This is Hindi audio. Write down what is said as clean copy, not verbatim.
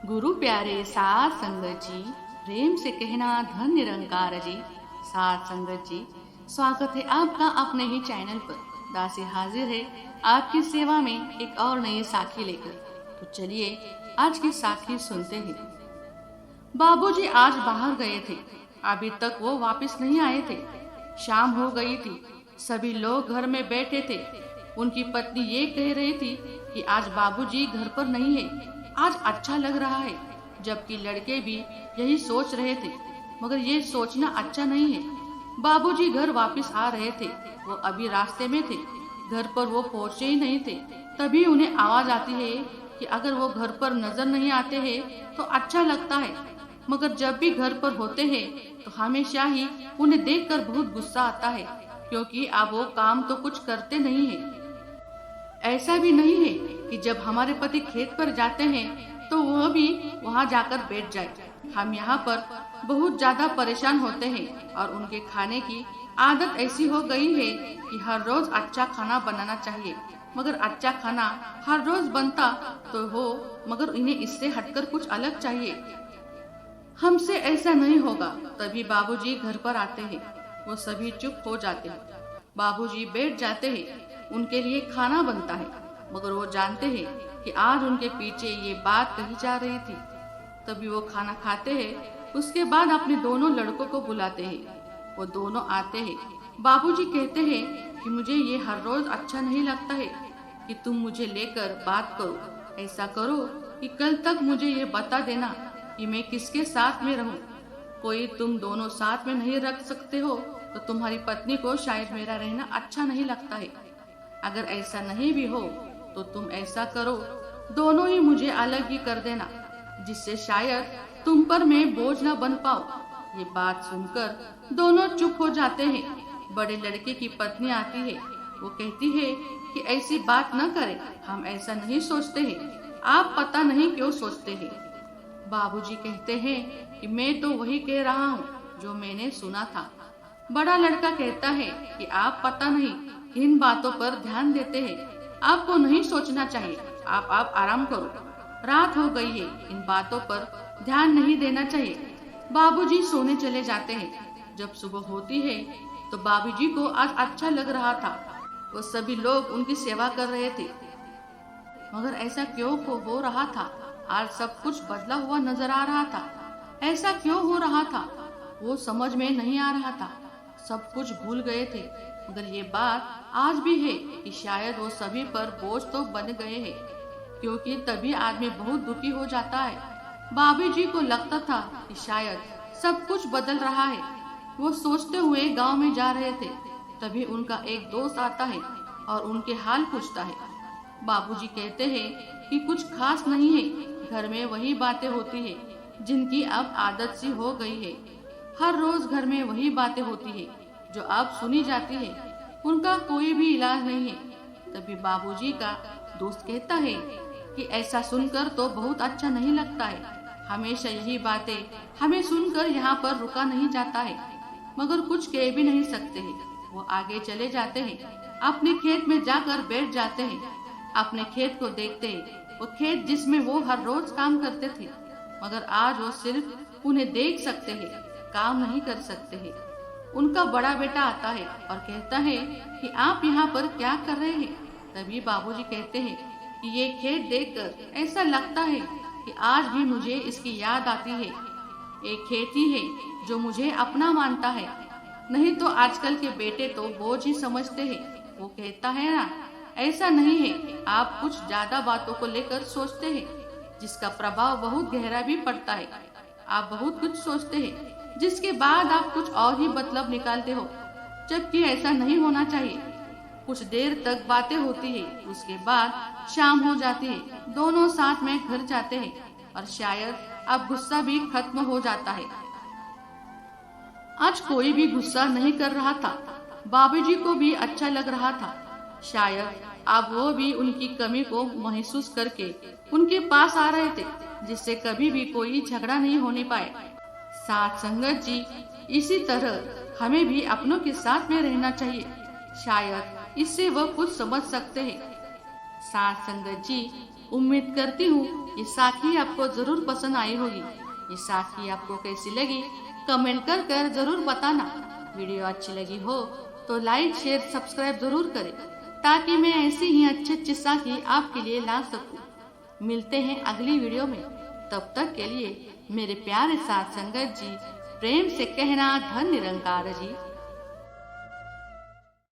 गुरु प्यारे साथ संगत जी, प्रेम से कहना धन निरंकार जी। साथ संगत जी, स्वागत है आपका अपने ही चैनल पर। दासी हाजिर है आपकी सेवा में एक और नई साखी लेकर। तो चलिए आज की साखी सुनते हैं। बाबूजी आज बाहर गए थे, अभी तक वो वापस नहीं आए थे। शाम हो गई थी, सभी लोग घर में बैठे थे। उनकी पत्नी ये कह रही थी कि आज बाबूजी घर पर नहीं है, आज अच्छा लग रहा है। जबकि लड़के भी यही सोच रहे थे, मगर ये सोचना अच्छा नहीं है। बाबूजी घर वापस आ रहे थे, वो अभी रास्ते में थे। घर पर वो पहुंचे ही नहीं थे, तभी उन्हें आवाज आती है कि अगर वो घर पर नजर नहीं आते हैं तो अच्छा लगता है, मगर जब भी घर पर होते हैं तो हमेशा ही उन्हें देखकर बहुत गुस्सा आता है, क्योंकि अब वो काम तो कुछ करते नहीं है। ऐसा भी नहीं है कि जब हमारे पति खेत पर जाते हैं तो वह भी वहां जाकर बैठ जाए। हम यहाँ पर बहुत ज्यादा परेशान होते हैं और उनके खाने की आदत ऐसी हो गई है कि हर रोज अच्छा खाना बनाना चाहिए। मगर अच्छा खाना हर रोज बनता तो हो, मगर इन्हें इससे हटकर कुछ अलग चाहिए। हमसे ऐसा नहीं होगा। तभी बाबूजी घर पर आते हैं, वो सभी चुप हो जाते हैं। बाबूजी बैठ जाते हैं, उनके लिए खाना बनता है, मगर वो जानते हैं कि आज उनके पीछे ये बात कही जा रही थी। तभी वो खाना खाते हैं, उसके बाद अपने दोनों लड़कों को बुलाते हैं। वो दोनों आते हैं। बाबूजी कहते हैं कि मुझे ये हर रोज अच्छा नहीं लगता है कि तुम मुझे लेकर बात करो। ऐसा करो कि कल तक मुझे ये बता देना कि मैं किसके साथ में रहूं। कोई तुम दोनों साथ में नहीं रख सकते हो तो तुम्हारी पत्नी को शायद मेरा रहना अच्छा नहीं लगता है। अगर ऐसा नहीं भी हो तो तुम ऐसा करो, दोनों ही मुझे अलग ही कर देना, जिससे शायद तुम पर मैं बोझ न बन पाऊं। ये बात सुनकर दोनों चुप हो जाते हैं। बड़े लड़के की पत्नी आती है, वो कहती है कि ऐसी बात न करें, हम ऐसा नहीं सोचते हैं, आप पता नहीं क्यों सोचते हैं। बाबूजी कहते हैं कि मैं तो वही कह रहा हूँ जो मैंने सुना था। बड़ा लड़का कहता है कि आप पता नहीं इन बातों पर ध्यान देते हैं, आपको नहीं सोचना चाहिए, आप आराम करो, रात हो गई है, इन बातों पर ध्यान नहीं देना चाहिए। बाबूजी सोने चले जाते हैं। जब सुबह होती है तो बाबूजी को आज अच्छा लग रहा था। वो सभी लोग उनकी सेवा कर रहे थे, मगर ऐसा क्यों हो रहा था? आज सब कुछ बदला हुआ नजर आ रहा था। ऐसा क्यों हो रहा था वो समझ में नहीं आ रहा था। सब कुछ भूल गए थे, मगर ये बात आज भी है कि शायद वो सभी पर बोझ तो बन गए हैं, क्योंकि तभी आदमी बहुत दुखी हो जाता है। बाबूजी को लगता था कि शायद सब कुछ बदल रहा है। वो सोचते हुए गांव में जा रहे थे, तभी उनका एक दोस्त आता है और उनके हाल पूछता है। बाबूजी कहते हैं कि कुछ खास नहीं है, घर में वही बातें होती है जिनकी अब आदत सी हो गई है। हर रोज घर में वही बातें होती है जो अब सुनी जाती है, उनका कोई भी इलाज नहीं है। तभी बाबूजी का दोस्त कहता है कि ऐसा सुनकर तो बहुत अच्छा नहीं लगता है, हमेशा यही बातें हमें सुनकर यहाँ पर रुका नहीं जाता है, मगर कुछ कह भी नहीं सकते हैं। वो आगे चले जाते हैं, अपने खेत में जाकर बैठ जाते हैं, अपने खेत को देखते हैं। वो खेत जिसमें वो हर रोज काम करते थे, मगर आज वो सिर्फ उन्हें देख सकते हैं, काम नहीं कर सकते हैं। उनका बड़ा बेटा आता है और कहता है कि आप यहाँ पर क्या कर रहे हैं? तभी बाबूजी कहते हैं कि ये खेत देखकर ऐसा लगता है कि आज भी मुझे इसकी याद आती है। एक खेत ही है जो मुझे अपना मानता है, नहीं तो आजकल के बेटे तो बोझ ही समझते हैं। वो कहता है ना, ऐसा नहीं है, आप कुछ ज्यादा बातों को लेकर सोचते हैं, जिसका प्रभाव बहुत गहरा भी पड़ता है। आप बहुत कुछ सोचते हैं, जिसके बाद आप कुछ और ही मतलब निकालते हो, जबकि ऐसा नहीं होना चाहिए। कुछ देर तक बातें होती है, उसके बाद शाम हो जाती है, दोनों साथ में घर जाते हैं और शायद अब गुस्सा भी खत्म हो जाता है। आज कोई भी गुस्सा नहीं कर रहा था। बाबूजी को भी अच्छा लग रहा था। शायद अब वो भी उनकी कमी को महसूस करके उनके पास आ रहे थे, जिससे कभी भी कोई झगड़ा नहीं होने पाए। साथ संगत जी, इसी तरह हमें भी अपनों के साथ में रहना चाहिए, शायद इससे वह कुछ समझ सकते हैं। साथ संगत जी, उम्मीद करती हूँ ये साखी आपको जरूर पसंद आई होगी। ये साखी आपको कैसी लगी कमेंट कर जरूर बताना। वीडियो अच्छी लगी हो तो लाइक शेयर सब्सक्राइब जरूर करें ताकि मैं ऐसी ही अच्छी साखी आपके लिए ला सकूं। मिलते हैं अगली वीडियो में, तब तक के लिए मेरे प्यारे साथ संगत जी, प्रेम से कहना धन निरंकार जी।